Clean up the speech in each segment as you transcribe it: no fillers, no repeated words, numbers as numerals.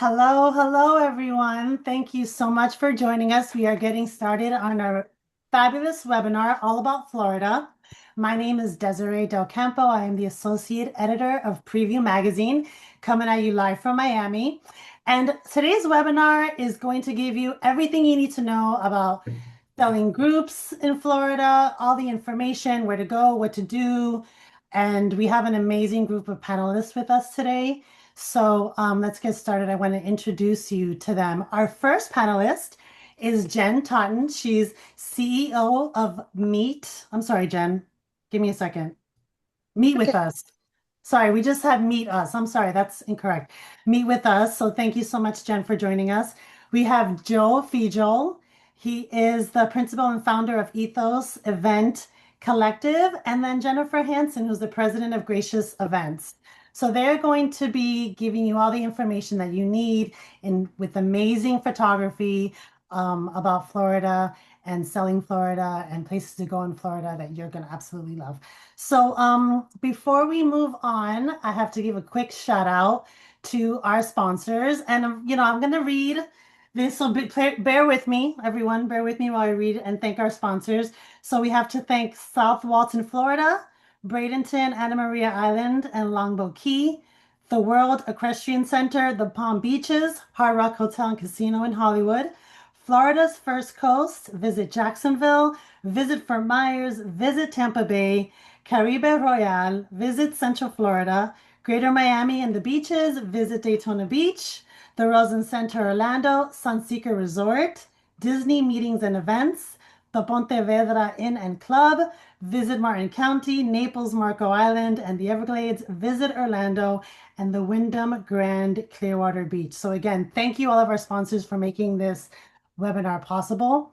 Hello, hello, everyone. Thank you so much for joining us. We are getting started on our fabulous webinar all about Florida. My name is Desiree Del Campo. I am the Associate Editor of Prevue Magazine, coming at you live from Miami. And today's webinar is going to give you everything you need to know about selling groups in Florida, all the information, where to go, what to do. And we have an amazing group of panelists with us today. So let's get started. I want to introduce you to them. Our first panelist is Jen Totten. She's CEO of Meet. I'm sorry, Jen. Give me a second. Meet with Okay. Us. Sorry, we just had Meet Us. I'm sorry, that's incorrect. Meet with Us. So thank you so much, Jen, for joining us. We have Joe Fijol. He is the principal and founder of ETHOS Event Collective, and then Jennifer Hansen, who's the president of Gracious Events. So they're going to be giving you all the information that you need in with amazing photography about Florida and selling Florida and places to go in Florida that you're going to absolutely love. So before we move on, I have to give a quick shout out to our sponsors. And, I'm going to read this. So bear with me, everyone. Bear with me while I read and thank our sponsors. So we have to thank South Walton, Florida, Bradenton, Anna Maria Island, and Longboat Key, the World Equestrian Center, the Palm Beaches, Hard Rock Hotel and Casino in Hollywood, Florida's First Coast, visit Jacksonville, visit Fort Myers, visit Tampa Bay, Caribe Royale, visit Central Florida, Greater Miami and the beaches, visit Daytona Beach, the Rosen Center Orlando, Sunseeker Resort, Disney Meetings and Events, the Ponte Vedra Inn and Club, visit Martin County, Naples, Marco Island, and the Everglades, visit Orlando, and the Wyndham Grand Clearwater Beach. So again, thank you all of our sponsors for making this webinar possible.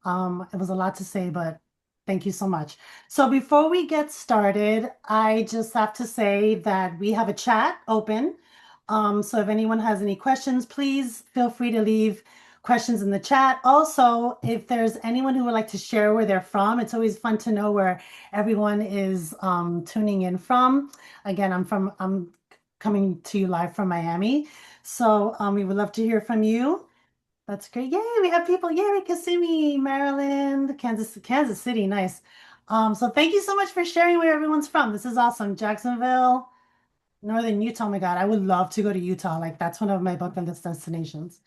It was a lot to say, but thank you so much. So before we get started, I just have to say that we have a chat open. So if anyone has any questions, please feel free to leave questions in the chat. Also, if there's anyone who would like to share where they're from, it's always fun to know where everyone is tuning in from. Again, I'm coming to you live from Miami. So we would love to hear from you. That's great. Yay, we have people. Yay, Kissimmee, Maryland, Kansas City. Nice. So thank you so much for sharing where everyone's from. This is awesome. Jacksonville, Northern Utah. Oh my God, I would love to go to Utah. Like that's one of my bucket list destinations.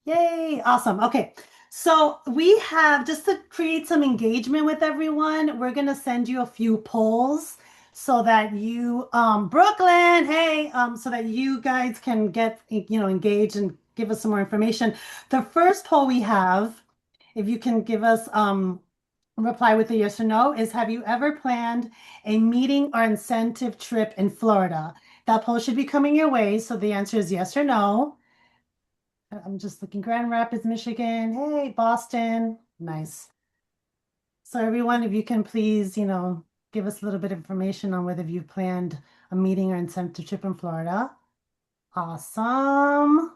Yay, awesome. Okay. So we have just to create some engagement with everyone, we're gonna send you a few polls so that you Brooklyn, hey, so that you guys can get engaged and give us some more information. The first poll we have, if you can give us reply with a yes or no, is have you ever planned a meeting or incentive trip in Florida? That poll should be coming your way, so the answer is yes or no. I'm just looking Grand Rapids, Michigan. Hey, Boston. Nice. So everyone, if you can please, give us a little bit of information on whether you've planned a meeting or incentive trip in Florida. Awesome.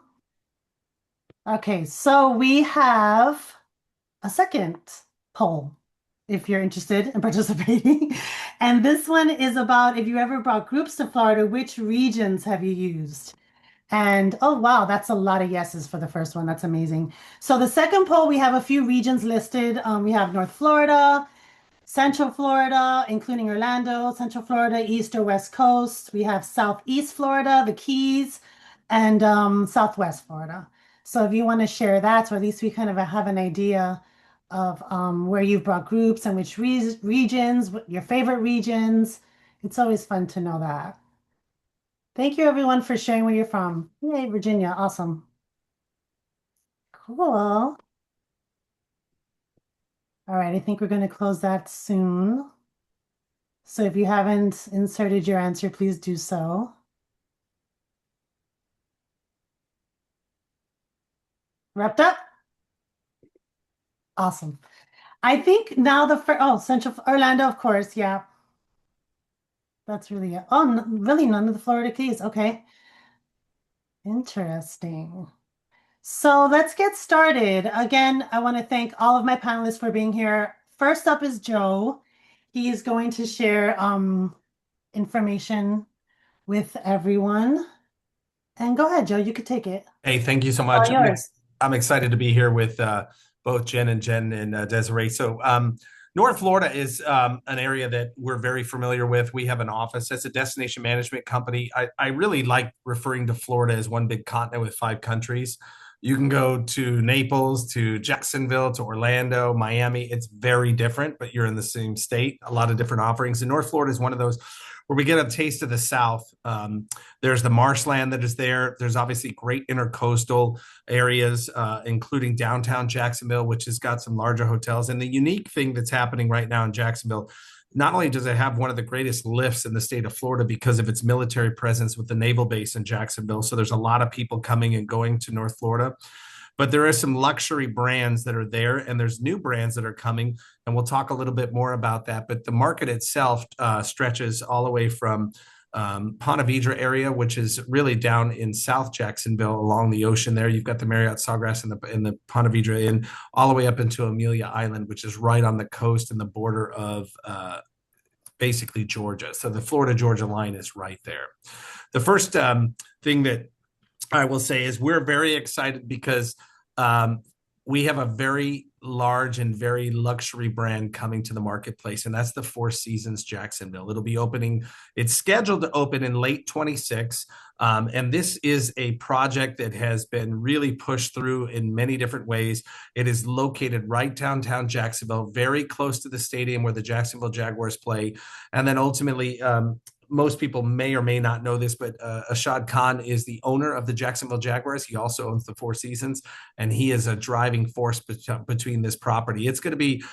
Okay, so we have a second poll if you're interested in participating. And this one is about if you ever brought groups to Florida, which regions have you used? And oh, wow, that's a lot of yeses for the first one. That's amazing. So the second poll, we have a few regions listed. We have North Florida, Central Florida, including Orlando, Central Florida, East or West Coast. We have Southeast Florida, the Keys, and Southwest Florida. So if you want to share that, so at least we kind of have an idea of where you've brought groups and which regions, what your favorite regions. It's always fun to know that. Thank you everyone for sharing where you're from. Yay, Virginia. Awesome. Cool. All right, I think we're going to close that soon. So if you haven't inserted your answer, please do so. Wrapped up? Awesome. I think now the first, oh, Central Orlando, of course. Yeah, that's really it. Oh, really none of the Florida Keys. Okay. Interesting. So let's get started. Again, I want to thank all of my panelists for being here. First up is Joe. He is going to share information with everyone. And go ahead, Joe, you could take it. Hey, thank you so All much. yours. I'm excited to be here with both Jen and Desiree. North Florida is an area that we're very familiar with. We have an office as a destination management company. I really like referring to Florida as one big continent with 5 countries. You can go to Naples, to Jacksonville, to Orlando, Miami. It's very different, but you're in the same state. A lot of different offerings. And North Florida is one of those where we get a taste of the South. There's the marshland that is there. There's obviously great intercoastal areas, including downtown Jacksonville, which has got some larger hotels. And the unique thing that's happening right now in Jacksonville, not only does it have one of the greatest lifts in the state of Florida because of its military presence with the naval base in Jacksonville. So there's a lot of people coming and going to North Florida. But there are some luxury brands that are there, and there's new brands that are coming, and we'll talk a little bit more about that. But the market itself stretches all the way from Ponte Vedra area, which is really down in South Jacksonville along the ocean there. You've got the Marriott Sawgrass and the Ponte Vedra Inn, all the way up into Amelia Island, which is right on the coast and the border of basically Georgia. So the Florida-Georgia line is right there. The first thing that I will say is we're very excited because we have a very large and very luxury brand coming to the marketplace, and that's the Four Seasons Jacksonville. It'll be opening, it's scheduled to open in late 26. And this is a project that has been really pushed through in many different ways. It is located right downtown Jacksonville, very close to the stadium where the Jacksonville Jaguars play. And then ultimately, most people may or may not know this, but Ashad Khan is the owner of the Jacksonville Jaguars. He also owns the Four Seasons, and he is a driving force between this property. It's going to be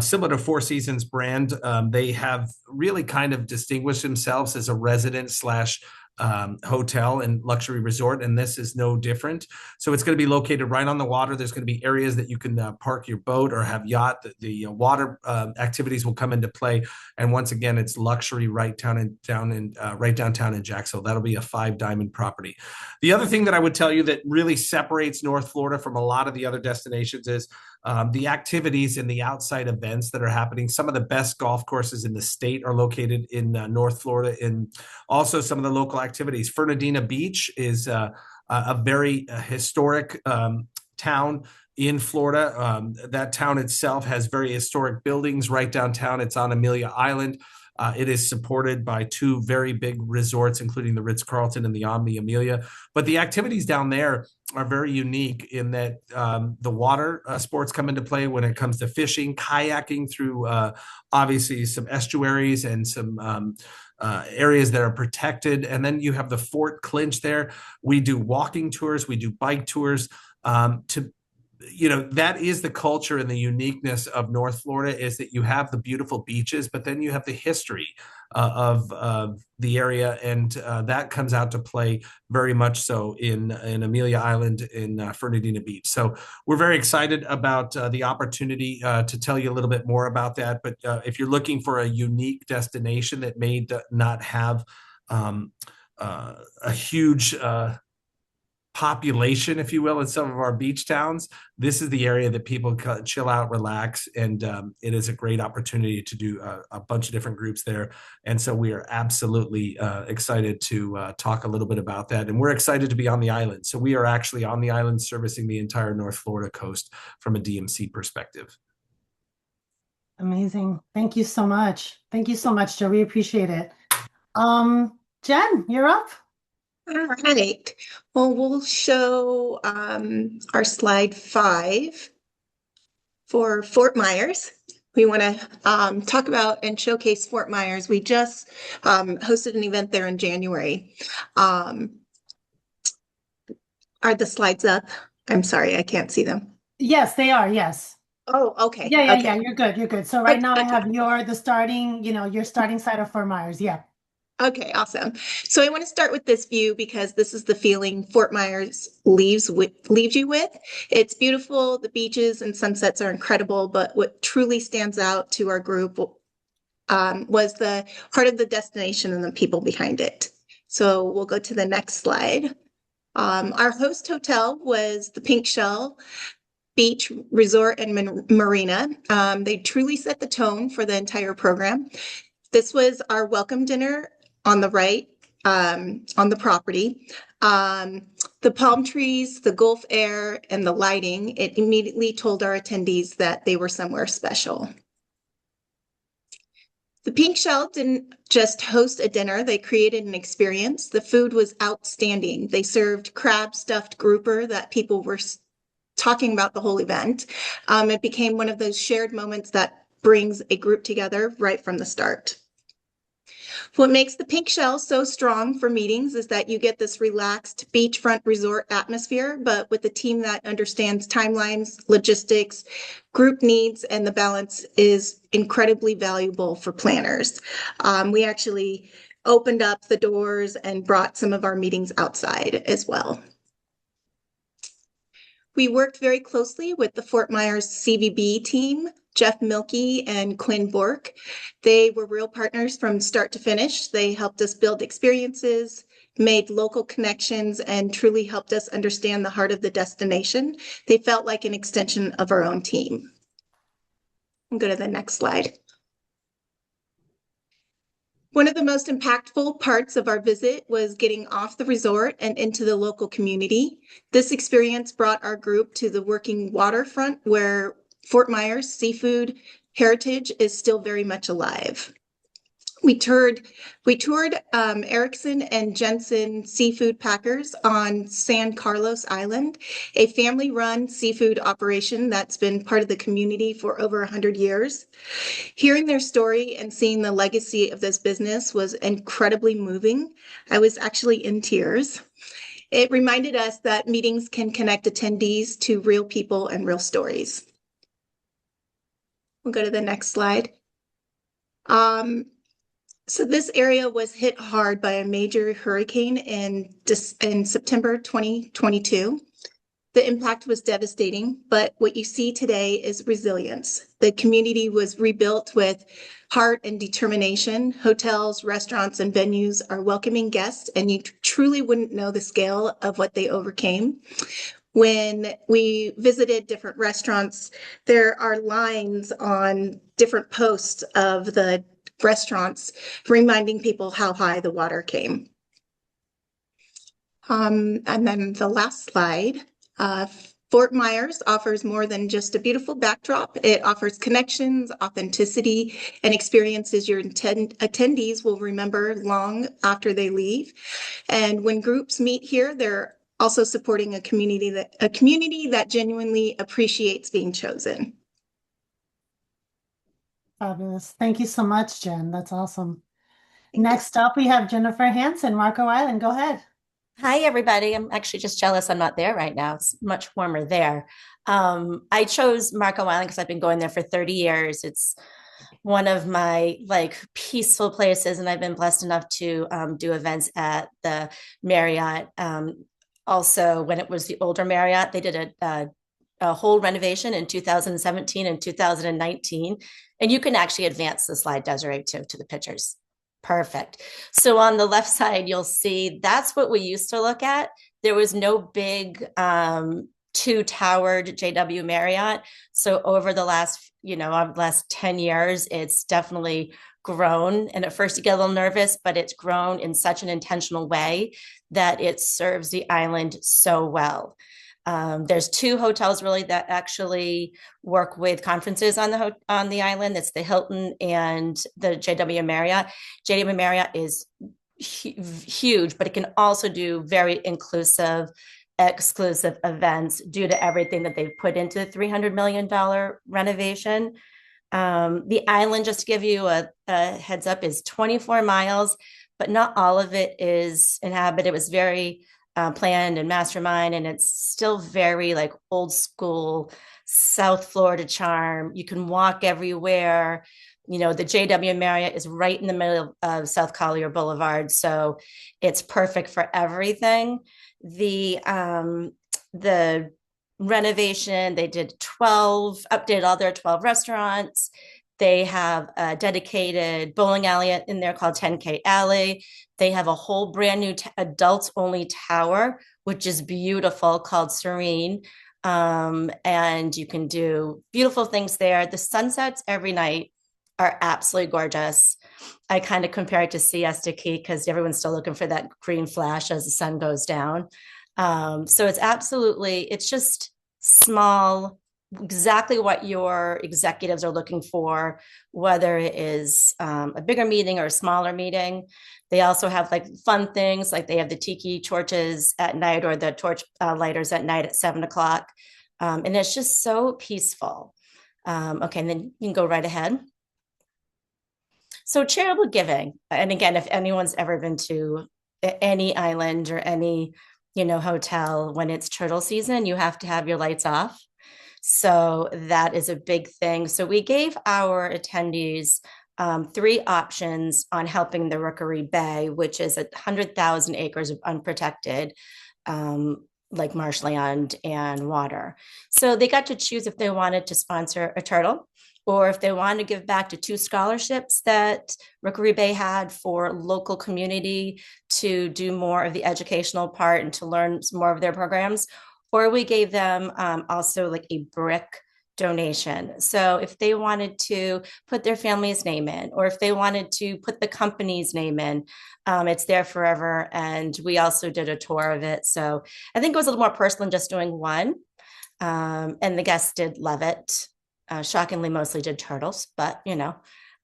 similar to Four Seasons brand. They have really kind of distinguished themselves as a resident slash hotel and luxury resort, and this is no different. So it's going to be located right on the water. There's going to be areas that you can park your boat or have yacht. The water activities will come into play, and once again, it's luxury right downtown in Jacksonville. That'll be a 5 diamond property. The other thing that I would tell you that really separates North Florida from a lot of the other destinations is the activities and the outside events that are happening. Some of the best golf courses in the state are located in North Florida, and also some of the local activities. Fernandina Beach is a very historic town in Florida. That town itself has very historic buildings right downtown. It's on Amelia Island. It is supported by 2 very big resorts, including the Ritz-Carlton and the Omni Amelia. But the activities down there are very unique in that the water sports come into play when it comes to fishing, kayaking through obviously some estuaries and some areas that are protected. And then you have the Fort Clinch there. We do walking tours, we do bike tours that is the culture and the uniqueness of North Florida, is that you have the beautiful beaches, but then you have the history of the area, and that comes out to play very much so in Amelia Island in Fernandina Beach. So we're very excited about the opportunity to tell you a little bit more about that. But if you're looking for a unique destination that may not have a huge population, if you will, in some of our beach towns, this is the area that people chill out, relax, and it is a great opportunity to do a bunch of different groups there. And so we are absolutely excited to talk a little bit about that. And we're excited to be on the island. So we are actually on the island servicing the entire North Florida coast from a DMC perspective. Amazing. Thank you so much. Thank you so much, Joe. We appreciate it. Jen, you're up. All right. Well, we'll show our slide 5 for Fort Myers. We want to talk about and showcase Fort Myers. We just hosted an event there in January. Are the slides up? I'm sorry, I can't see them. Yes, they are. Yes. Oh, okay. Yeah. Okay. You're good. You're good. So right now I have your starting side of Fort Myers. Yeah. Okay, awesome. So I want to start with this view because this is the feeling Fort Myers leaves you with. It's beautiful. The beaches and sunsets are incredible, but what truly stands out to our group was the heart of the destination and the people behind it. So we'll go to the next slide. Our host hotel was the Pink Shell Beach Resort and Marina. They truly set the tone for the entire program. This was our welcome dinner on the right. on the property. The palm trees, the Gulf air, and the lighting, it immediately told our attendees that they were somewhere special. The Pink Shell didn't just host a dinner, they created an experience. The food was outstanding. They served crab stuffed grouper that people were talking about the whole event. It became one of those shared moments that brings a group together right from the start. What makes the Pink Shell so strong for meetings is that you get this relaxed beachfront resort atmosphere, but with a team that understands timelines, logistics, group needs, and the balance is incredibly valuable for planners. We actually opened up the doors and brought some of our meetings outside as well. We worked very closely with the Fort Myers CVB team, Jeff Milkey and Quinn Bork. They were real partners from start to finish. They helped us build experiences, made local connections, and truly helped us understand the heart of the destination. They felt like an extension of our own team. I'll go to the next slide. One of the most impactful parts of our visit was getting off the resort and into the local community. This experience brought our group to the working waterfront where Fort Myers seafood heritage is still very much alive. We toured Erickson and Jensen Seafood Packers on San Carlos Island, a family-run seafood operation that's been part of the community for over 100 years. Hearing their story and seeing the legacy of this business was incredibly moving. I was actually in tears. It reminded us that meetings can connect attendees to real people and real stories. We'll go to the next slide. So this area was hit hard by a major hurricane in September 2022. The impact was devastating, but what you see today is resilience. The community was rebuilt with heart and determination. Hotels, restaurants, and venues are welcoming guests, and you truly wouldn't know the scale of what they overcame. When we visited different restaurants, there are lines on different posts of the restaurants reminding people how high the water came. And then the last slide, Fort Myers offers more than just a beautiful backdrop. It offers connections, authenticity, and experiences your attendees will remember long after they leave. And when groups meet here, they're also supporting a community that genuinely appreciates being chosen. Fabulous. Thank you so much, Jen. That's awesome. Next up, we have Jennifer Hansen, Marco Island. Go ahead. Hi, everybody. I'm actually just jealous I'm not there right now. It's much warmer there. I chose Marco Island because I've been going there for 30 years. It's one of my peaceful places, and I've been blessed enough to do events at the Marriott. Also, when it was the older Marriott, they did a whole renovation in 2017 and 2019. And you can actually advance the slide, Desiree, to the pictures. Perfect. So on the left side, you'll see that's what we used to look at. There was no big two-towered JW Marriott. So over the last 10 years, it's definitely grown. And at first you get a little nervous, but it's grown in such an intentional way that it serves the island so well. There's two hotels really that actually work with conferences on the island. It's the Hilton and the JW Marriott. JW Marriott is huge, but it can also do very inclusive, exclusive events due to everything that they've put into the $300 million renovation. The island, just to give you a heads up, is 24 miles, but not all of it is inhabited. It was very planned and mastermind, and it's still very old school South Florida charm. You can walk everywhere. The JW Marriott is right in the middle of South Collier Boulevard, so it's perfect for everything. The renovation, they did updated all their 12 restaurants. They have a dedicated bowling alley in there called 10K Alley. They have a whole brand new adults-only tower, which is beautiful, called Serene. And you can do beautiful things there. The sunsets every night are absolutely gorgeous. I kind of compare it to siesta key because everyone's still looking for that green flash as the sun goes down. So it's just small, exactly what your executives are looking for, whether it is a bigger meeting or a smaller meeting. They also have like fun things, like they have the tiki torches at night or the torch lighters at night at 7 o'clock. And it's just so peaceful. Okay, and then you can go right ahead. So charitable giving, and again, if anyone's ever been to any island or any, hotel, when it's turtle season, you have to have your lights off. So that is a big thing. So we gave our attendees 3 options on helping the Rookery Bay, which is 100,000 acres of unprotected, like marshland and water. So they got to choose if they wanted to sponsor a turtle, or if they wanted to give back to 2 scholarships that Rookery Bay had for local community to do more of the educational part and to learn more of their programs. Or we gave them also like a brick donation. So if they wanted to put their family's name in, or if they wanted to put the company's name in, it's there forever. And we also did a tour of it. So I think it was a little more personal than just doing one. And the guests did love it. Shockingly, mostly did turtles, but it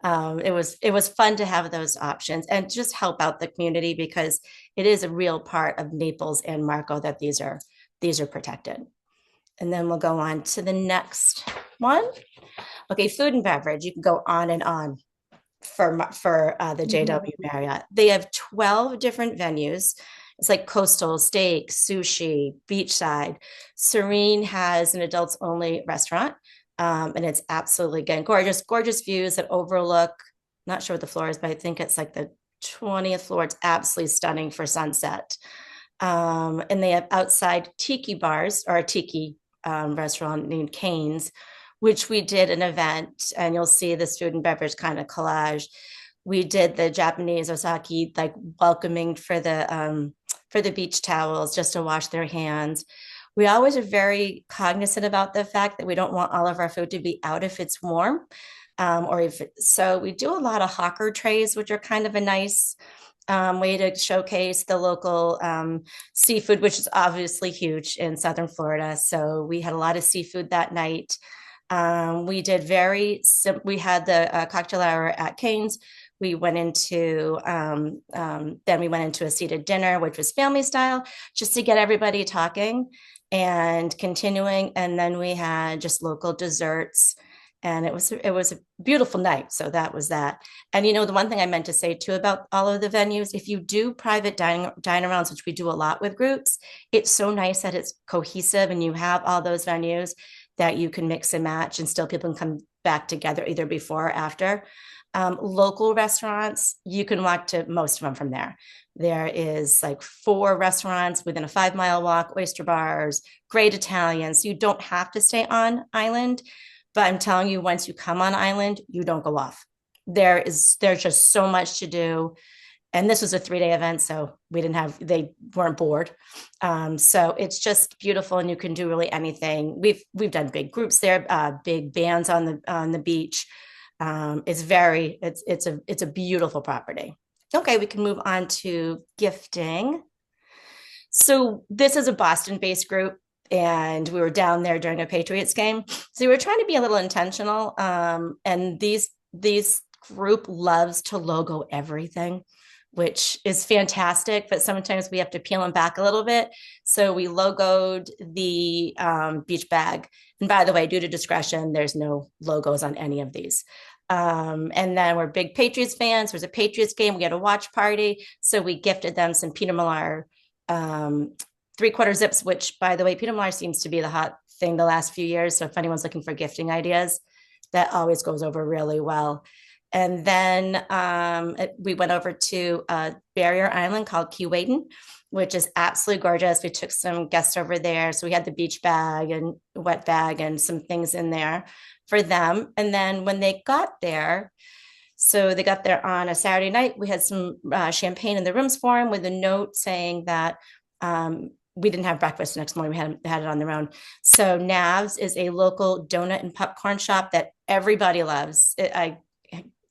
was fun to have those options and just help out the community, because it is a real part of Naples and Marco that these are protected. And then we'll go on to the next one. Okay, food and beverage. You can go on and on for the JW Marriott. They have 12 different venues. It's like coastal, steak, sushi, beachside. Serene has an adults only restaurant. And it's absolutely, again, gorgeous views that overlook, not sure what the floor is, but I think it's like the 20th floor. It's absolutely stunning for sunset. And they have outside tiki bars, or a tiki restaurant named Cane's, which we did an event, and you'll see this food and beverage kind of collage. We did the Japanese Osaki, like welcoming for the beach towels just to wash their hands. We always are very cognizant about the fact that we don't want all of our food to be out if it's warm. So we do a lot of hawker trays, which are kind of a nice way to showcase the local seafood, which is obviously huge in Southern Florida. So we had a lot of seafood that night. We had the cocktail hour at Cane's. We went into then we went into a seated dinner, which was family style, just to get everybody talking and continuing. And then we had just local desserts, and it was a beautiful night. So that was that. And the one thing I meant to say too about all of the venues, if you do private dining arounds, which we do a lot with groups, it's so nice that it's cohesive and you have all those venues that you can mix and match, and still people can come back together either before or after. Local restaurants, you can walk to most of them from there. There is like 4 restaurants within a 5-mile walk, oyster bars, great Italian. So you don't have to stay on island, but I'm telling you, once you come on island, you don't go off. There's just so much to do. And this was a 3-day event, so they weren't bored. So it's just beautiful, and you can do really anything. We've done big groups there, big bands on the beach. It's a beautiful property. Okay, we can move on to gifting. So this is a Boston-based group, and we were down there during a Patriots game. So we were trying to be a little intentional. And these group loves to logo everything, which is fantastic, but sometimes we have to peel them back a little bit. So we logoed the beach bag. And by the way, due to discretion, there's no logos on any of these. And then we're big Patriots fans. There's a Patriots game. We had a watch party. So we gifted them some Peter Millar 3/4 zips, which, by the way, Peter Millar seems to be the hot thing the last few years. So if anyone's looking for gifting ideas, that always goes over really well. And then we went over to a barrier island called Keewaydin, which is absolutely gorgeous. We took some guests over there. So we had the beach bag and wet bag and some things in there for them. And then when they got there, so they got there on a Saturday night, we had some champagne in the rooms for them with a note saying that we didn't have breakfast the next morning. We had it on their own. So Nav's is a local donut and popcorn shop that everybody loves.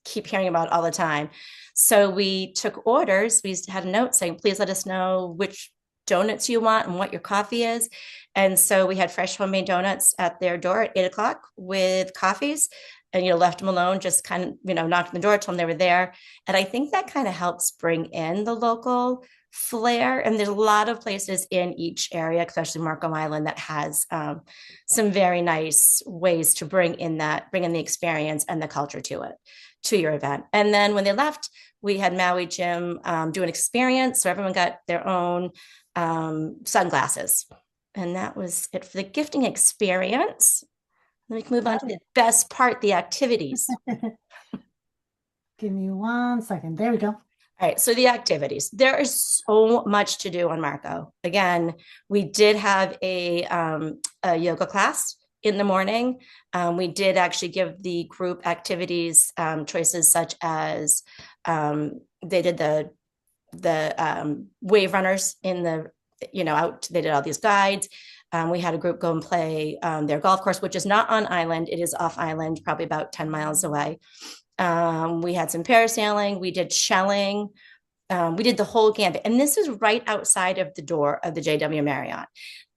keep hearing about all the time. So we took orders. We had a note saying, please let us know which donuts you want and what your coffee is. And so we had fresh homemade donuts at their door at 8 o'clock with coffees, and, left them alone, just kind of, knocked on the door, told them they were there. And I think that kind of helps bring in the local flair. And there's a lot of places in each area, especially Markham Island, that has some very nice ways to bring in the experience and the culture to your event. And then when they left, we had Maui Jim do an experience. So everyone got their own sunglasses. And that was it for the gifting experience. Then we can move on to the best part, the activities. Give me 1 second. There we go. All right, so the activities. There is so much to do on Marco. Again, we did have a yoga class in the morning. We did actually give the group activities choices, such as they did the wave runners in the, out. They did all these guides. We had a group go and play their golf course, which is not on island. It is off island, probably about 10 miles away. We had some parasailing. We did shelling. We did the whole gambit. And this is right outside of the door of the JW Marriott.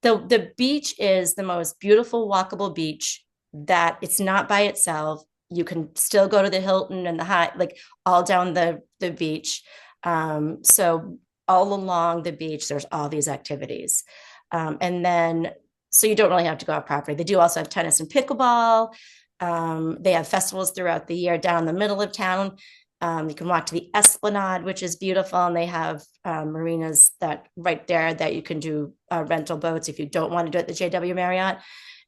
The beach is the most beautiful walkable beach that it's not by itself. You can still go to the Hilton and the Hyatt, like all down the beach. So all along the beach, there's all these activities. And then, so you don't really have to go out property. They do also have tennis and pickleball. They have festivals throughout the year down in the middle of town. You can walk to the Esplanade, which is beautiful. And they have marinas that right there that you can do rental boats if you don't want to do it at the JW Marriott.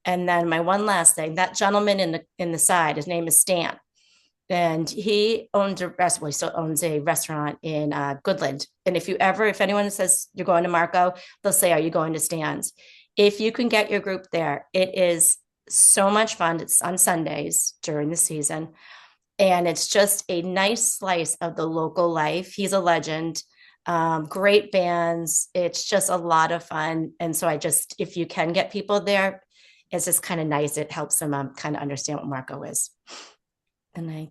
And then my one last thing, that gentleman in the side, his name is Stan. And he owns a restaurant. Well, he still owns a restaurant in Goodland. And if anyone says you're going to Marco, they'll say, are you going to Stan's? If you can get your group there, it is so much fun. It's on Sundays during the season. And it's just a nice slice of the local life. He's a legend. Great bands. It's just a lot of fun. And so if you can get people there, it's just kind of nice. It helps them kind of understand what Marco is. And I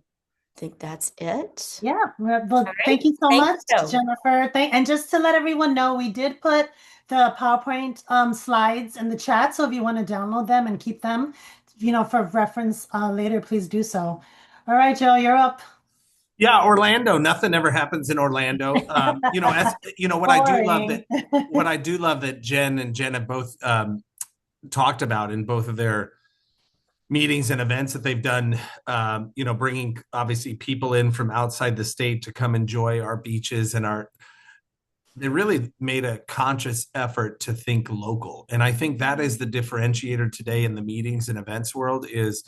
think that's it. Yeah. Well, right. Thank you so much, you. Jennifer. And just to let everyone know, we did put the PowerPoint slides in the chat. So if you want to download them and keep them, for reference later, please do so. All right, Joe, you're up. Yeah, Orlando. Nothing ever happens in Orlando. What I do love that Jen and Jen have both talked about in both of their meetings and events that they've done, bringing obviously people in from outside the state to come enjoy our beaches they really made a conscious effort to think local. And I think that is the differentiator today in the meetings and events world is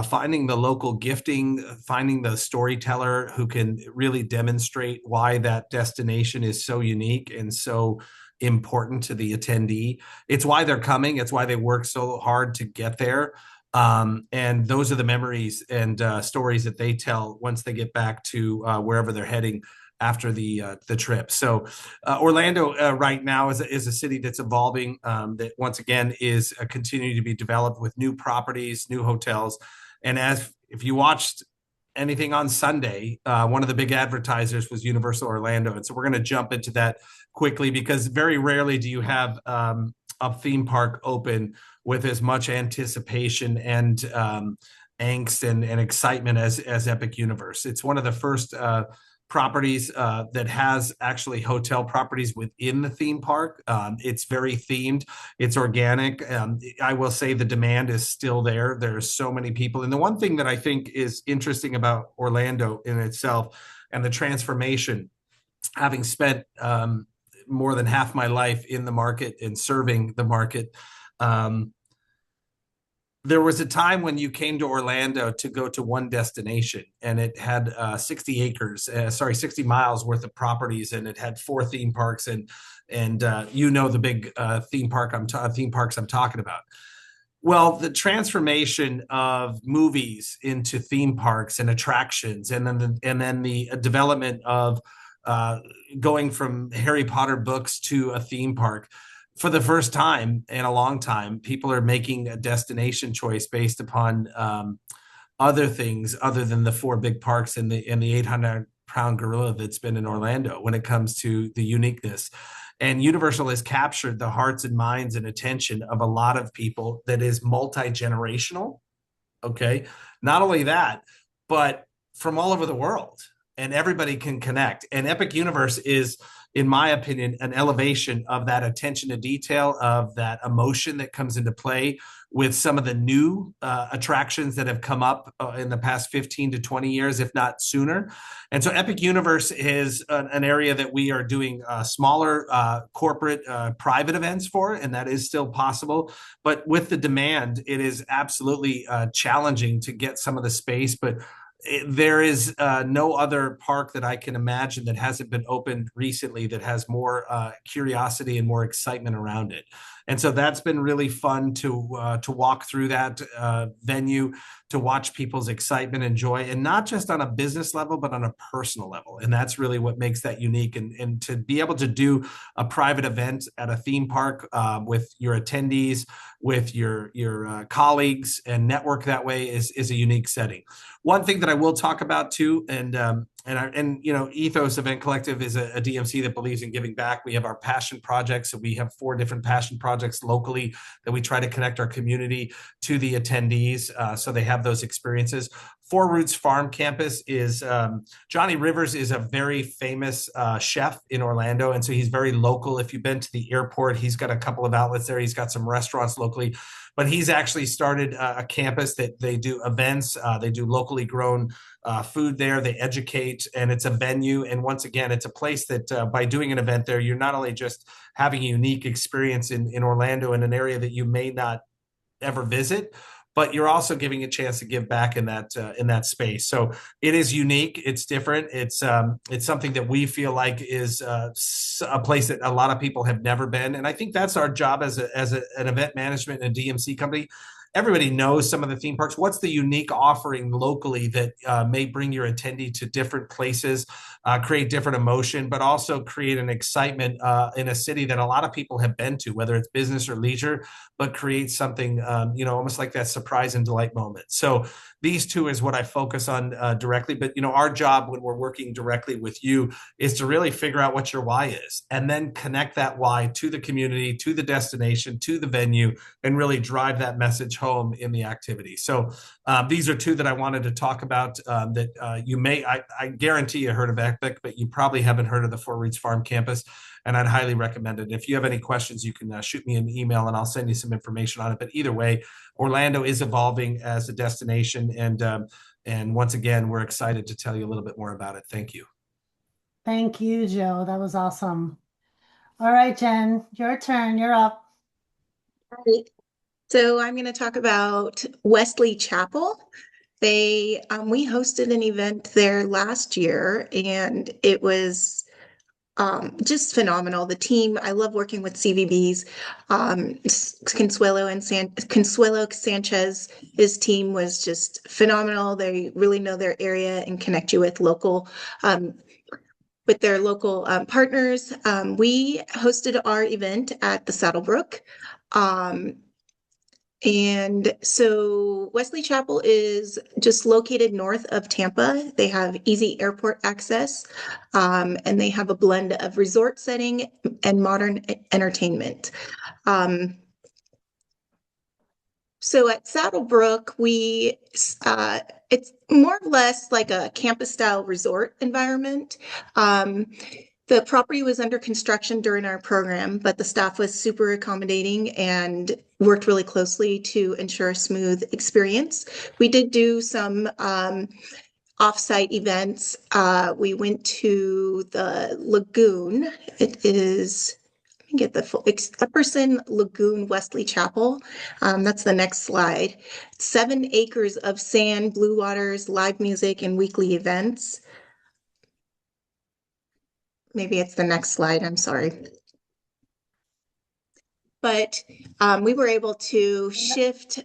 finding the local gifting, finding the storyteller who can really demonstrate why that destination is so unique and so important to the attendee. It's why they're coming. It's why they work so hard to get there. And those are the memories and stories that they tell once they get back to wherever they're heading after the trip. So Orlando right now is a city that's evolving, that once again is continuing to be developed with new properties, new hotels. And if you watched anything on Sunday, one of the big advertisers was Universal Orlando. And so we're going to jump into that quickly because very rarely do you have a theme park open with as much anticipation and angst and excitement as Epic Universe. It's one of the first properties that has actually hotel properties within the theme park. It's very themed. It's organic. I will say the demand is still there. There's so many people. And the one thing that I think is interesting about Orlando in itself and the transformation, having spent more than half my life in the market and serving the market, there was a time when you came to Orlando to go to one destination and it had 60 miles worth of properties, and it had 4 theme parks and the big theme parks I'm talking about. Well, the transformation of movies into theme parks and attractions, and then the development of going from Harry Potter books to a theme park. For the first time in a long time, people are making a destination choice based upon other things other than the four big parks and the 800-pound gorilla that's been in Orlando when it comes to the uniqueness. And Universal has captured the hearts and minds and attention of a lot of people that is multi-generational. Okay. Not only that, but from all over the world, and everybody can connect. And Epic Universe is, in my opinion, an elevation of that attention to detail, of that emotion that comes into play with some of the new attractions that have come up in the past 15 to 20 years, if not sooner. And so Epic Universe is an area that we are doing smaller corporate private events for, and that is still possible. But with the demand, it is absolutely challenging to get some of the space. But there is no other park that I can imagine that hasn't been opened recently that has more curiosity and more excitement around it. And so that's been really fun to walk through that venue, to watch people's excitement and joy, and not just on a business level, but on a personal level. And that's really what makes that unique. And to be able to do a private event at a theme park with your attendees, with your colleagues, and network that way is a unique setting. One thing that I will talk about too, and you know, ETHOS Event Collective is a DMC that believes in giving back. We have our passion projects. So we have 4 different passion projects locally that we try to connect our community to the attendees, so they have those experiences. Four Roots Farm Campus is Johnny Rivers is a very famous chef in Orlando, and so he's very local. If you've been to the airport, he's got a couple of outlets there. He's got some restaurants locally, but he's actually started a campus that they do events. They do locally grown food there. They educate, and it's a venue. And once again, it's a place that by doing an event there, you're not only just having a unique experience in Orlando, in an area that you may not ever visit, but you're also giving a chance to give back in that space. So it is unique. It's different. It's something that we feel like is a place that a lot of people have never been. And I think that's our job as an event management and a DMC company. Everybody knows some of the theme parks. What's the unique offering locally that may bring your attendee to different places, create different emotion, but also create an excitement in a city that a lot of people have been to, whether it's business or leisure, but create something, you know, almost like that surprise and delight moment. So these two is what I focus on directly. But, you know, our job when we're working directly with you is to really figure out what your why is, and then connect that why to the community, to the destination, to the venue, and really drive that message home in the activity. So these are two that I wanted to talk about that you may, I guarantee you heard of Epic, but you probably haven't heard of the Four Roots Farm Campus, and I'd highly recommend it. If you have any questions, you can shoot me an email and I'll send you some information on it. But either way, Orlando is evolving as a destination, and once again, we're excited to tell you a little bit more about it. Thank you. Thank you, Joe. That was awesome. All right, Jen, your turn. You're up. All right. So I'm going to talk about Wesley Chapel. We hosted an event there last year, and it was just phenomenal. The team, I love working with CVBs. Consuelo Sanchez, his team was just phenomenal. They really know their area and connect you with their local partners. We hosted our event at the Saddlebrook. And so Wesley Chapel is just located north of Tampa. They have easy airport access, and they have a blend of resort setting and modern entertainment. So at Saddlebrook, it's more or less like a campus-style resort environment. The property was under construction during our program, but the staff was super accommodating and worked really closely to ensure a smooth experience. We did do some off-site events. We went to the lagoon. It is, let me get the full, Epperson Lagoon, Wesley Chapel. That's the next slide. 7 acres of sand, blue waters, live music, and weekly events. Maybe it's the next slide, I'm sorry. But we were able to shift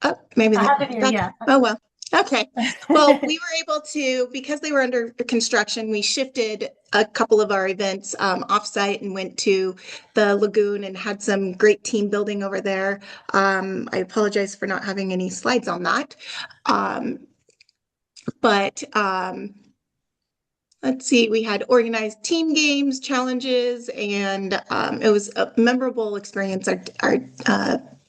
up, maybe I have it here, yeah. Oh, well, Okay. Well, we were able to, because they were under construction, we shifted a couple of our events offsite and went to the lagoon and had some great team building over there. I apologize for not having any slides on that. But let's see, we had organized team games, challenges, and it was a memorable experience. Our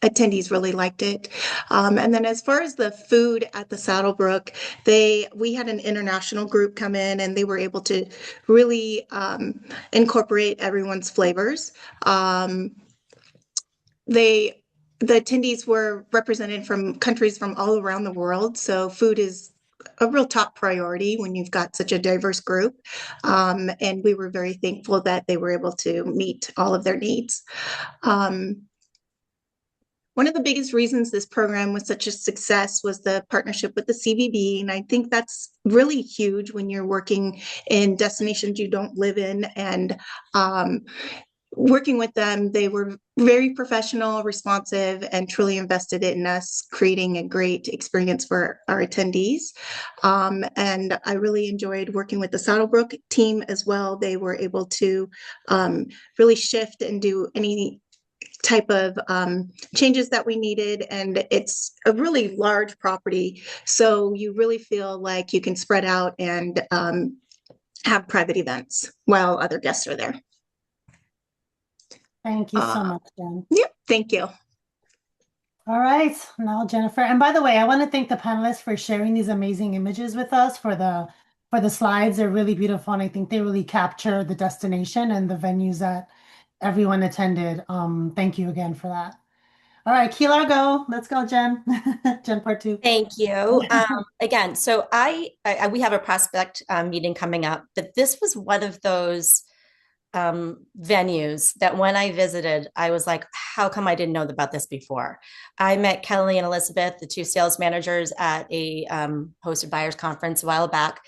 attendees really liked it. And then as far as the food at the Saddlebrook, we had an international group come in and they were able to really incorporate everyone's flavors. The attendees were represented from countries from all around the world, so food is a real top priority when you've got such a diverse group. And we were very thankful that they were able to meet all of their needs. One of the biggest reasons this program was such a success was the partnership with the CVB. And I think that's really huge when you're working in destinations you don't live in. And working with them, they were very professional, responsive, and truly invested in us creating a great experience for our attendees. And I really enjoyed working with the Saddlebrook team as well. They were able to really shift and do any type of changes that we needed. And it's a really large property, so you really feel like you can spread out and have private events while other guests are there. Thank you so much, Jen. Yep, thank you. All right, now Jennifer. And by the way, I want to thank the panelists for sharing these amazing images with us for the slides. They're really beautiful, and I think they really capture the destination and the venues that everyone attended. Thank you again for that. All right, Key Largo. Let's go, Jen. Jen part 2. Thank you. Again, so we have a prospect meeting coming up, but this was one of those venues that when I visited, I was like, how come I didn't know about this before? I met Kelly and Elizabeth, the 2 sales managers, at a hosted buyers conference a while back.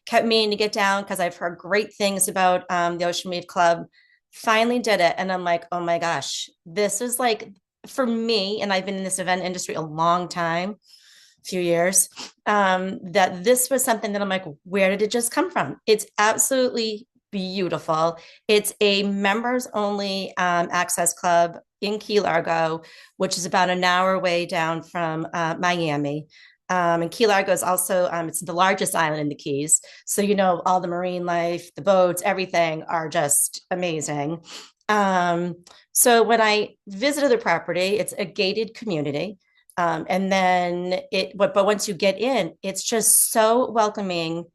Kept meaning to get down because I've heard great things about the Ocean Reef Club. Finally did it. And I'm like, oh my gosh, this is like, for me, and I've been in this event industry a long time, few years, that this was something that I'm like, where did it just come from? It's absolutely beautiful. It's a members only access club in Key Largo, which is about an hour away down from Miami. And Key Largo is also, it's the largest island in the Keys. So, all the marine life, the boats, everything are just amazing. So when I visited the property, it's a gated community. And then but once you get in, it's just so welcoming.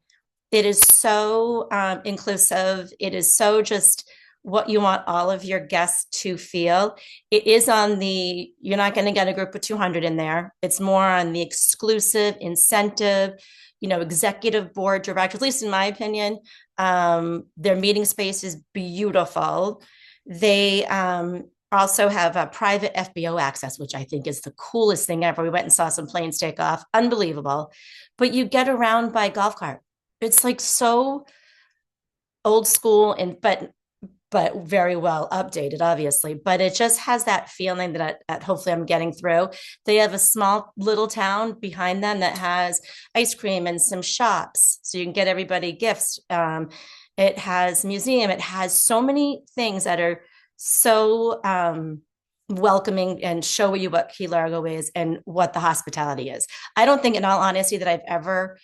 It is so inclusive. It is so just what you want all of your guests to feel. It is you're not going to get a group of 200 in there. It's more on the exclusive incentive, executive board director, at least in my opinion. Their meeting space is beautiful. They also have a private FBO access, which I think is the coolest thing ever. We went and saw some planes take off. Unbelievable. But you get around by golf cart. It's like so old school but very well updated, obviously. But it just has that feeling that hopefully I'm getting through. They have a small little town behind them that has ice cream and some shops, so you can get everybody gifts. It has museum. It has so many things that are so welcoming and show you what Key Largo is and what the hospitality is. I don't think, in all honesty, that I've ever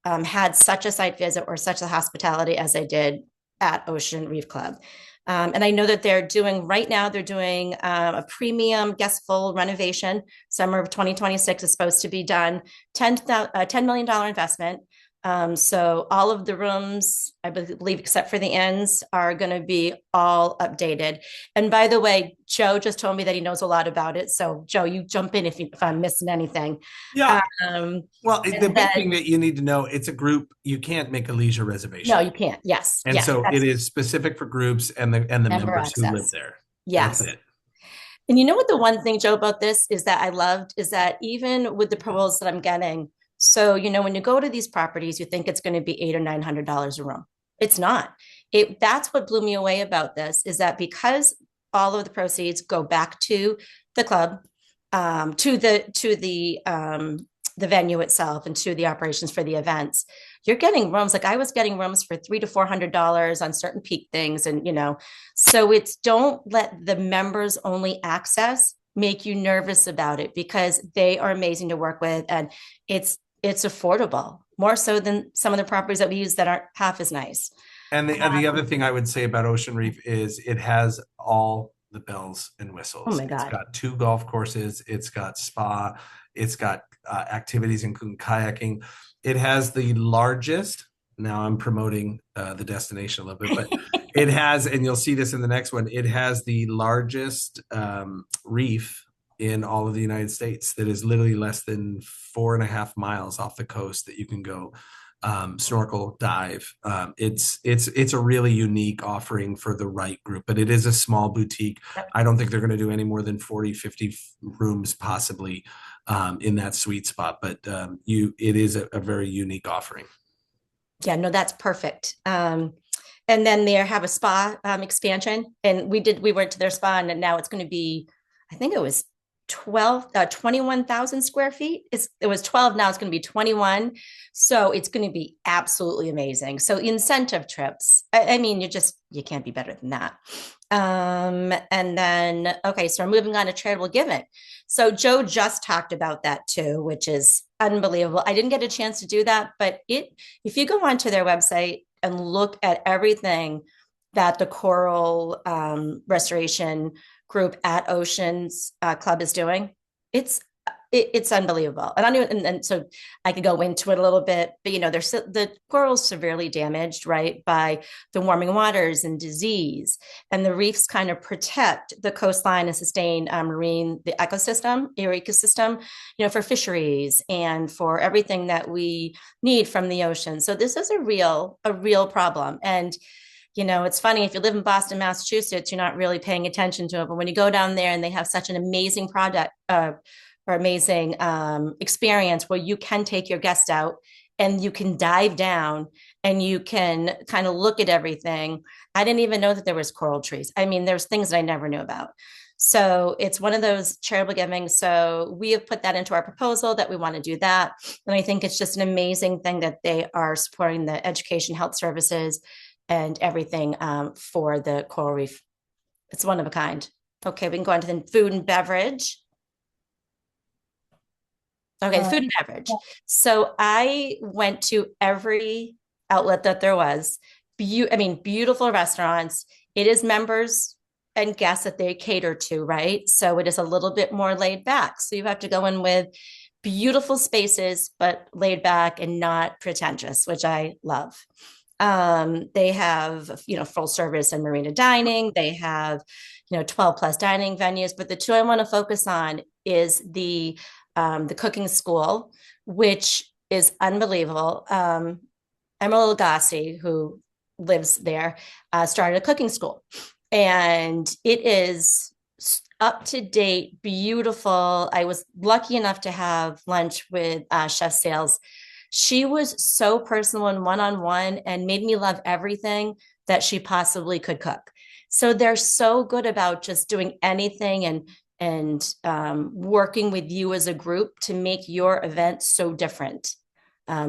had such a site visit or such a hospitality as I did at Ocean Reef Club. And I know that they're doing a premium guest full renovation. Summer of 2026 is supposed to be done. $10 million investment. So all of the rooms, I believe, except for the inns, are going to be all updated. And by the way, Joe just told me that he knows a lot about it. So Joe, you jump in if I'm missing anything. Yeah. Well, the big thing that you need to know, it's a group. You can't make a leisure reservation. No, you can't. Yes. And so it is specific for groups and the members who live there. Yes. That's it. And you know what, the one thing, Joe, about this is that I loved is that even with the proposals that I'm getting, so, when you go to these properties, you think it's going to be $800 or $900 a room. It's not. That's what blew me away about this, is that because all of the proceeds go back to the club, to the the venue itself and to the operations for the events, you're getting rooms. Like I was getting rooms for $300 to $400 on certain peak things. And, so it's don't let the members only access make you nervous about it, because they are amazing to work with. And it's affordable, more so than some of the properties that we use that aren't half as nice. And the other thing I would say about Ocean Reef is it has all the bells and whistles. Oh my God. It's got 2 golf courses. It's got spa. It's got activities including kayaking. It has the largest. Now I'm promoting the destination a little bit, but it has, and you'll see this in the next one, it has the largest reef in all of the United States that is literally less than 4.5 miles off the coast that you can go snorkel, dive. It's a really unique offering for the right group, but it is a small boutique. I don't think they're going to do any more than 40, 50 rooms possibly in that sweet spot, but it is a very unique offering. Yeah, no, that's perfect. And then they have a spa expansion, and we went to their spa, and now it's going to be, I think it was 21,000 square feet. It was 12. Now it's going to be 21. So it's going to be absolutely amazing. So incentive trips, I mean, you can't be better than that. And then, okay, so we're moving on to charitable giving. So Joe just talked about that too, which is unbelievable. I didn't get a chance to do that, but if you go onto their website and look at everything that the coral restoration group at Oceans Club is doing, it's unbelievable. And I don't even, and so I could go into it a little bit, but the coral's severely damaged, right, by the warming waters and disease, and the reefs kind of protect the coastline and sustain the ecosystem, for fisheries and for everything that we need from the ocean. So this is a real problem. And it's funny, if you live in Boston, Massachusetts, you're not really paying attention to it. But when you go down there and they have such an amazing product or amazing experience where you can take your guests out and you can dive down and you can kind of look at everything. I didn't even know that there was coral trees. I mean, there's things that I never knew about. So it's one of those charitable giving. So we have put that into our proposal that we want to do that. And I think it's just an amazing thing that they are supporting the education, health services, and everything for the coral reef. It's one of a kind. Okay, we can go on to the food and beverage. Okay, food and beverage. So I went to every outlet that there was. Beautiful restaurants. It is members and guests that they cater to, right? So it is a little bit more laid back. So you have to go in with beautiful spaces, but laid back and not pretentious, which I love. They have, full service and marina dining. They have, 12 plus dining venues, but the two I want to focus on is the cooking school, which is unbelievable. Emerald Lagasse, who lives there, started a cooking school, and it is up to date, beautiful. I was lucky enough to have lunch with Chef Sales. She was so personal and one-on-one and made me love everything that she possibly could cook. So they're so good about just doing anything and working with you as a group to make your event so different.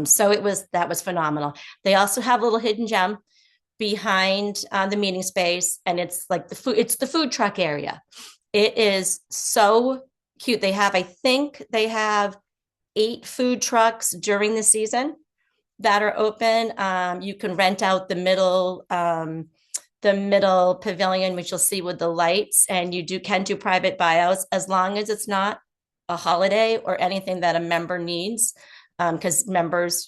So that was phenomenal. They also have a little hidden gem behind the meeting space, and it's like it's the food truck area. It is so cute. I think they have 8 food trucks during the season that are open. You can rent out the middle pavilion, which you'll see with the lights, and you can do private buyouts as long as it's not a holiday or anything that a member needs, because members,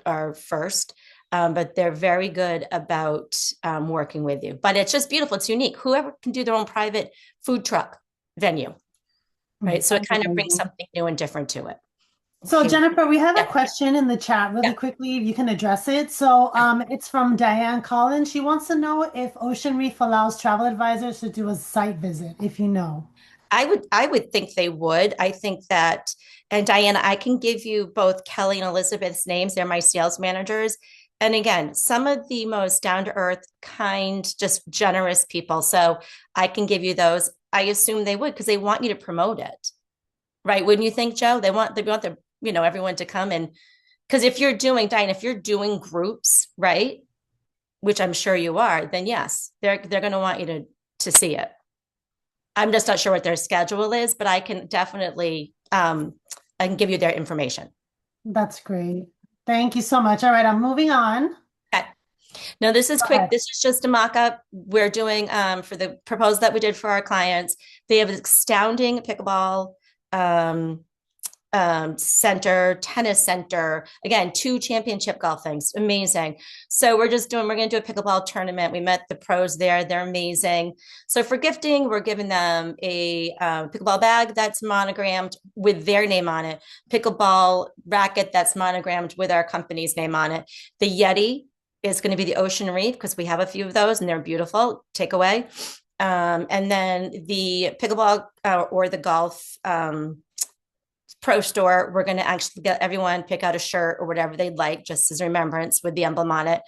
are first. But they're very good about working with you. But it's just beautiful. It's unique. Whoever can do their own private food truck venue, right? So it kind of brings something new and different to it. So Jennifer, we have a question in the chat really quickly. You can address it. So it's from Diane Collins. She wants to know if Ocean Reef allows travel advisors to do a site visit, if you know. I would think they would. I think that, and Diana, I can give you both Kelly and Elizabeth's names. They're my sales managers. And again, some of the most down-to-earth, kind, just generous people. So I can give you those. I assume they would, because they want you to promote it. Right? Wouldn't you think, Joe? They want their everyone to come. And because if you're doing, Diane, if you're doing groups, right, which I'm sure you are, then yes, they're going to want you to see it. I'm just not sure what their schedule is, but I can definitely I can give you their information. That's great. Thank you so much. All right, I'm moving on. Okay. Now this is Go quick. ahead. This is just a mock-up we're doing for the proposal that we did for our clients. They have an astounding pickleball center, tennis center, again, 2 championship golf things, amazing. So we're going to do a pickleball tournament. We met the pros there. They're amazing. So for gifting, we're giving them a pickleball bag that's monogrammed with their name on it, pickleball racket that's monogrammed with our company's name on it. The Yeti is going to be the Ocean Reef because we have a few of those and they're beautiful. Takeaway. And then the pickleball or the golf pro store, we're going to actually get everyone pick out a shirt or whatever they'd like, just as a remembrance with the emblem on it.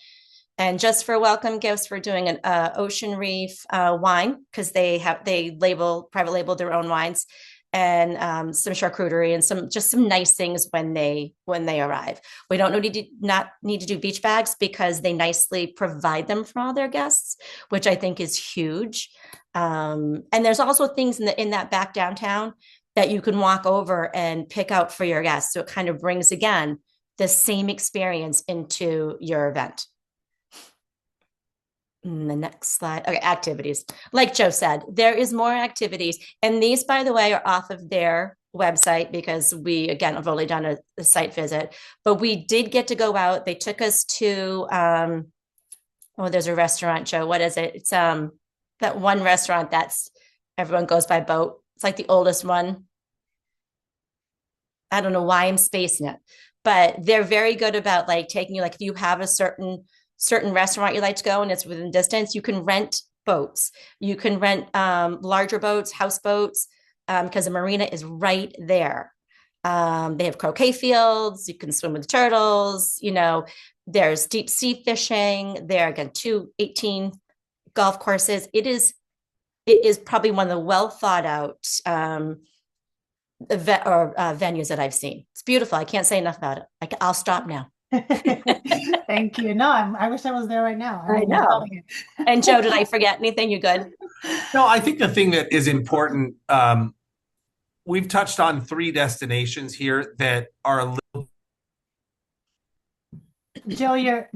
And just for welcome gifts, we're doing an Ocean Reef wine because they private label their own wines, and some charcuterie and some nice things when they arrive. We don't need to do beach bags because they nicely provide them for all their guests, which I think is huge. And there's also things in that back downtown that you can walk over and pick out for your guests. So it kind of brings, again, the same experience into your event. And the next slide. Okay, activities. Like Joe said, there is more activities. And these, by the way, are off of their website because we, again, have only done a site visit. But we did get to go out. They took us to, there's a restaurant, Joe. What is it? It's that one restaurant that's everyone goes by boat. It's like the oldest one. I don't know why I'm spacing it, but they're very good about like taking you, like if you have a certain restaurant you like to go and it's within distance, you can rent boats. You can rent larger boats, houseboats, because the marina is right there. They have croquet fields. You can swim with turtles. There's deep sea fishing. There again, 18 golf courses. It is probably one of the well thought out venues that I've seen. It's beautiful. I can't say enough about it. I'll stop now. Thank you. No, I wish I was there right now. I know. And Joe, did I forget anything? You good? No, I think the thing that is important, we've touched on 3 destinations here that are a little. Joe, you're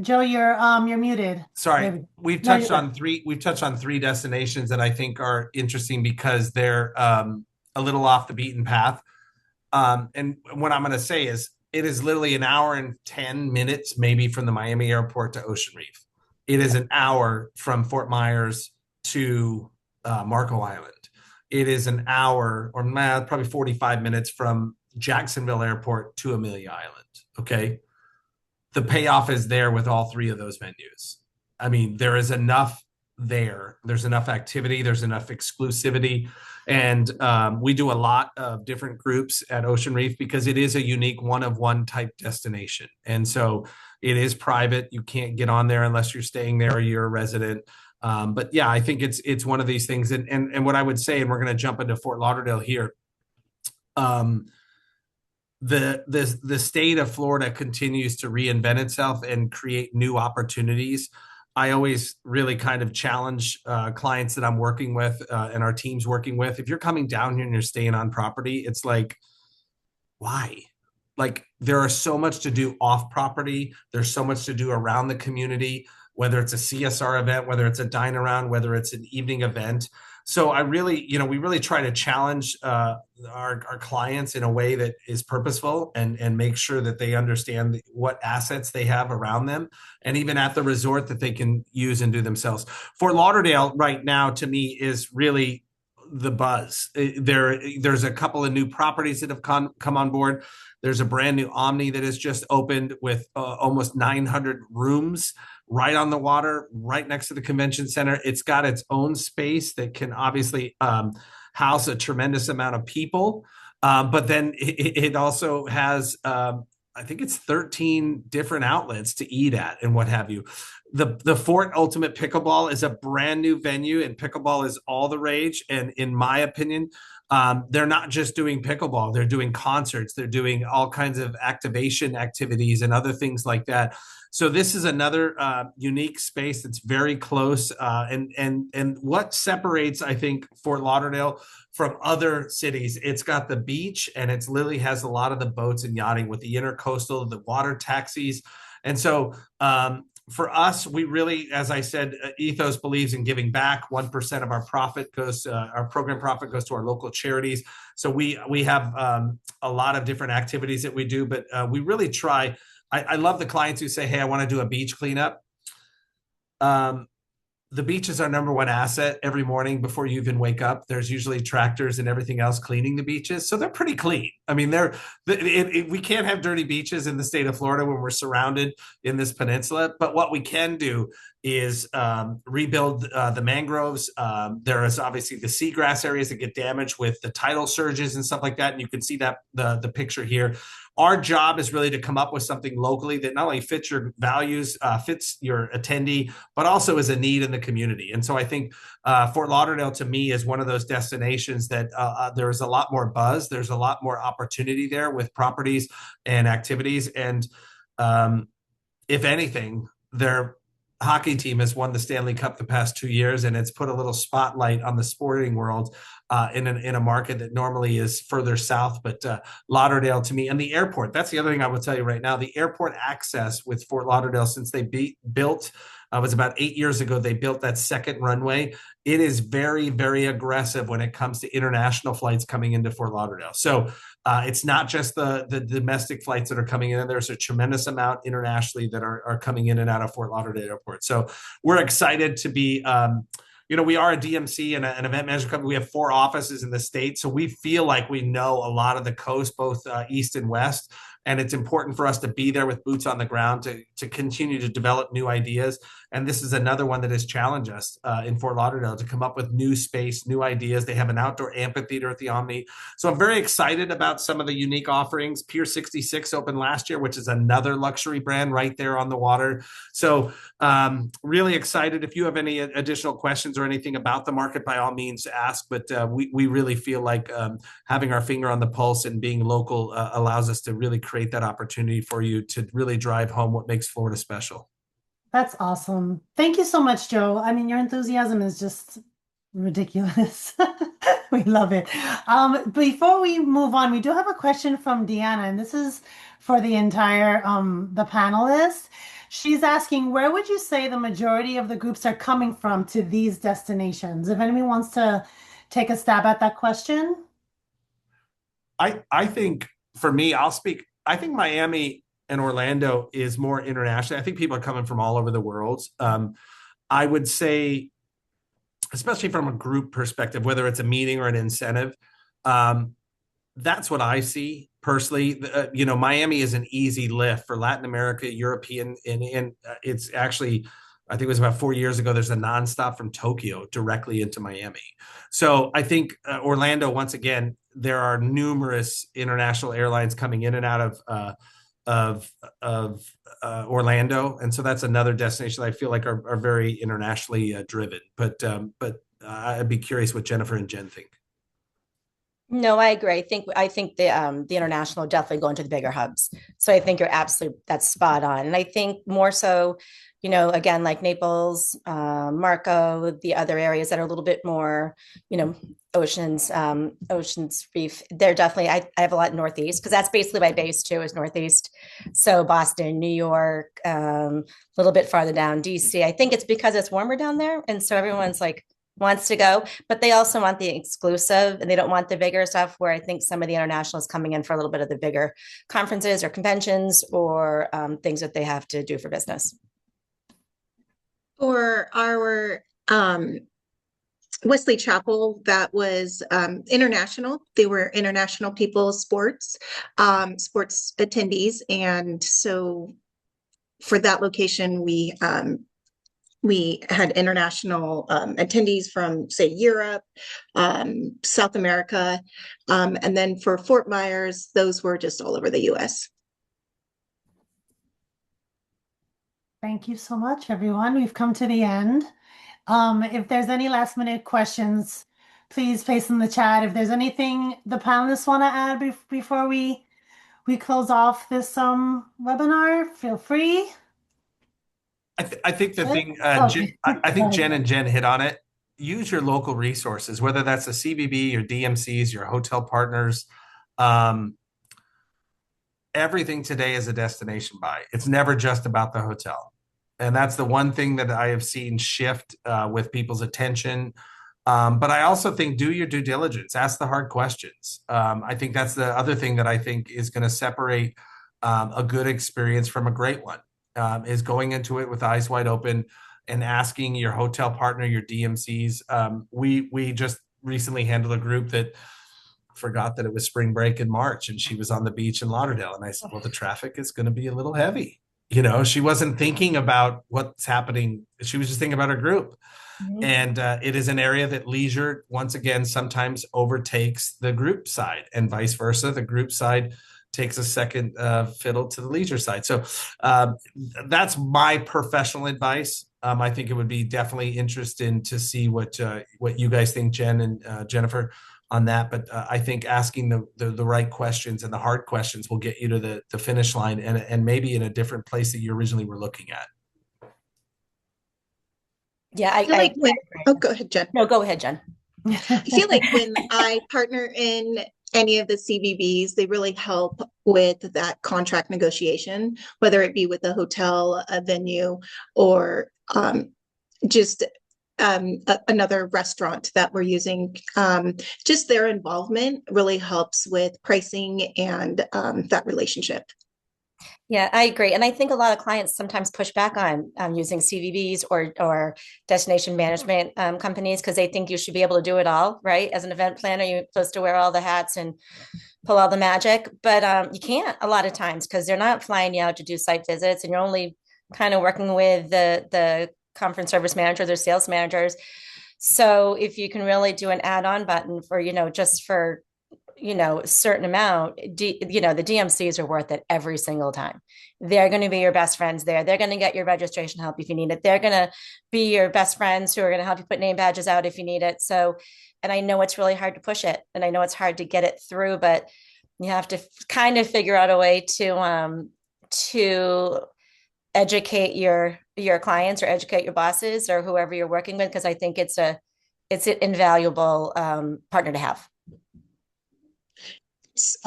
muted. Sorry, we've touched on 3 destinations that I think are interesting because they're a little off the beaten path. And what I'm going to say is it is literally an hour and 10 minutes, maybe from the Miami airport to Ocean Reef. It is an hour from Fort Myers to Marco Island. It is an hour or probably 45 minutes from Jacksonville Airport to Amelia Island. Okay. The payoff is there with all 3 of those venues. I mean, there is enough there. There's enough activity. There's enough exclusivity. And we do a lot of different groups at Ocean Reef because it is a unique one-of-one type destination. And so it is private. You can't get on there unless you're staying there or you're a resident. But yeah, I think it's one of these things. And what I would say, and we're going to jump into Fort Lauderdale here. The state of Florida continues to reinvent itself and create new opportunities. I always really kind of challenge clients that I'm working with and our team's working with. If you're coming down here and you're staying on property, it's like, why? Like there are so much to do off property. There's so much to do around the community, whether it's a CSR event, whether it's a dine around, whether it's an evening event. So I really, we really try to challenge our clients in a way that is purposeful and make sure that they understand what assets they have around them and even at the resort that they can use and do themselves. Fort Lauderdale right now, to me, is really the buzz. There's a couple of new properties that have come on board. There's a brand new Omni that has just opened with almost 900 rooms right on the water, right next to the convention center. It's got its own space that can obviously house a tremendous amount of people. But then it also has, I think it's 13 different outlets to eat at and what have you. the Fort Ultimate Pickleball is a brand new venue, and pickleball is all the rage. And in my opinion, they're not just doing pickleball; they're doing concerts, they're doing all kinds of activation activities and other things like that. So this is another unique space that's very close. And what separates, I think, Fort Lauderdale from other cities, it's got the beach, and it's literally has a lot of the boats and yachting with the intercoastal, the water taxis. And so for us, we really, as I said, Ethos believes in giving back. 1% of our profit goes, our program profit goes to our local charities. So we have a lot of different activities that we do, but we really try. I love the clients who say, hey, I want to do a beach cleanup. The beach is our number one asset. Every morning before you even wake up, there's usually tractors and everything else cleaning the beaches. So they're pretty clean. I mean, we can't have dirty beaches in the state of Florida when we're surrounded in this peninsula. But what we can do is rebuild the mangroves. There is obviously the seagrass areas that get damaged with the tidal surges and stuff like that. And you can see that the picture here. Our job is really to come up with something locally that not only fits your values, fits your attendee, but also is a need in the community. And so I think Fort Lauderdale, to me, is one of those destinations that there's a lot more buzz. There's a lot more opportunity there with properties and activities. And if anything, their hockey team has won the Stanley Cup the past 2 years, and it's put a little spotlight on the sporting world in a market that normally is further south. But Lauderdale, to me, and the airport, that's the other thing I will tell you right now. The airport access with Fort Lauderdale, since they built, was about 8 years ago, they built that second runway. It is very, very aggressive when it comes to international flights coming into Fort Lauderdale. So it's not just the domestic flights that are coming in. There's a tremendous amount internationally that are coming in and out of Fort Lauderdale Airport. So we're excited to be, we are a DMC and an event management company. We have 4 offices in the state. So we feel like we know a lot of the coast, both east and west. And it's important for us to be there with boots on the ground to continue to develop new ideas. And this is another one that has challenged us in Fort Lauderdale to come up with new space, new ideas. They have an outdoor amphitheater at the Omni. So I'm very excited about some of the unique offerings. Pier 66 opened last year, which is another luxury brand right there on the water. So really excited. If you have any additional questions or anything about the market, by all means ask. But we really feel like having our finger on the pulse and being local allows us to really create that opportunity for you to really drive home what makes Florida special. That's awesome. Thank you so much, Joe. I mean, your enthusiasm is just ridiculous. We love it. Before we move on, we do have a question from Deanna, and this is for the entire the panelists. She's asking, where would you say the majority of the groups are coming from to these destinations? If anyone wants to take a stab at that question. I think for me, I'll speak. I think Miami and Orlando is more international. I think people are coming from all over the world. I would say, especially from a group perspective, whether it's a meeting or an incentive, that's what I see personally. Miami is an easy lift for Latin America, European, and it's actually, I think it was about 4 years ago, there's a nonstop from Tokyo directly into Miami. So I think Orlando, once again, there are numerous international airlines coming in and out of Orlando, and so that's another destination I feel like are very internationally driven. But I'd be curious what Jennifer and Jen think. No, I agree. I think the international definitely going to the bigger hubs. So I think that's spot on. And I think more so, again, like Naples, Marco, the other areas that are a little bit more, Oceans Reef. They're definitely, I have a lot in Northeast because that's basically my base too, is Northeast. So Boston, New York, a little bit farther down, DC. I think it's because it's warmer down there. And so everyone's like, wants to go, but they also want the exclusive and they don't want the bigger stuff, where I think some of the international is coming in for a little bit of the bigger conferences or conventions or things that they have to do for business. For our Wesley Chapel, that was international. They were international people, sports attendees. And so for that location, we had international attendees from, say, Europe, South America. And then for Fort Myers, those were just all over the US. Thank you so much, everyone. We've come to the end. If there's any last minute questions, please paste in the chat. If there's anything the panelists want to add before we close off this webinar, feel free. I think the thing, Okay. I think Jen and Jen hit on it. Use your local resources, whether that's the CVB, your DMCs, your hotel partners. Everything today is a destination buy. It's never just about the hotel. And that's the one thing that I have seen shift with people's attention. But I also think do your due diligence, ask the hard questions. I think that's the other thing that I think is going to separate a good experience from a great one, is going into it with eyes wide open and asking your hotel partner, your DMCs. We just recently handled a group that forgot that it was spring break in March and she was on the beach in Lauderdale. And I said, well, the traffic is going to be a little heavy. You know, she wasn't thinking about what's happening. She was just thinking about her group. Mm-hmm. And it is an area that leisure, once again, sometimes overtakes the group side and vice versa. The group side takes a second fiddle to the leisure side. So that's my professional advice. I think it would be definitely interesting to see what you guys think, Jen and Jennifer, on that. But I think asking the right questions and the hard questions will get you to the finish line and maybe in a different place that you originally were looking at. Yeah, I feel like go ahead, Jen. No, go ahead, Jen. I feel like when I partner in any of the CVBs, they really help with that contract negotiation, whether it be with a hotel, a venue, or just another restaurant that we're using. Just their involvement really helps with pricing and that relationship. Yeah, I agree. And I think a lot of clients sometimes push back on using CVBs or destination management companies because they think you should be able to do it all, right? As an event planner, you're supposed to wear all the hats and pull all the magic, but you can't a lot of times because they're not flying you out to do site visits and you're only kind of working with the conference service managers or sales managers. So if you can really do an add-on button for, just for a certain amount, the DMCs are worth it every single time. They're going to be your best friends there. They're going to get your registration help if you need it. They're going to be your best friends who are going to help you put name badges out if you need it. So, and I know it's really hard to push it and I know it's hard to get it through, but you have to kind of figure out a way to educate your clients or educate your bosses or whoever you're working with. Cause I think it's an invaluable partner to have.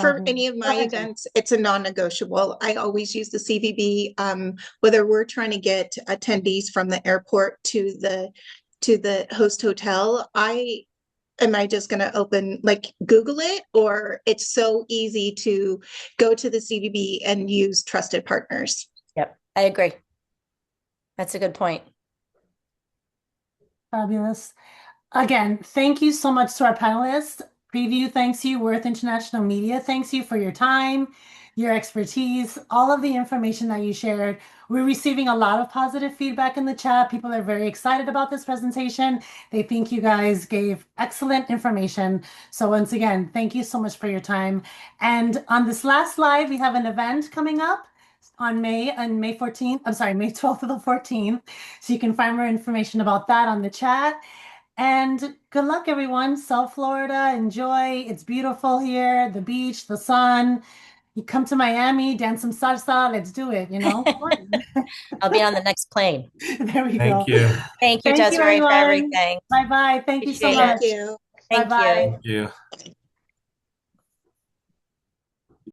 For any of my events, it's a non-negotiable. I always use the CVB, whether we're trying to get attendees from the airport to the host hotel. Am I just going to Google it, or it's so easy to go to the CVB and use trusted partners? Yep, I agree. That's a good point. Fabulous. Again, thank you so much to our panelists. Prevue thanks you. Worth International Media thanks you for your time, your expertise, all of the information that you shared. We're receiving a lot of positive feedback in the chat. People are very excited about this presentation. They think you guys gave excellent information. So once again, thank you so much for your time. And on this last slide, we have an event coming up on May 14th. I'm sorry, May 12th to the 14th. So you can find more information about that on the chat. And good luck, everyone. South Florida, enjoy. It's beautiful here. The beach, the sun. You come to Miami, dance some salsa. Let's do it, I'll be on the next plane. There we Thank go. you. Thank you, Desiree, for everything. Bye-bye. Thank you so much. Thank you. Bye-bye. Thank you.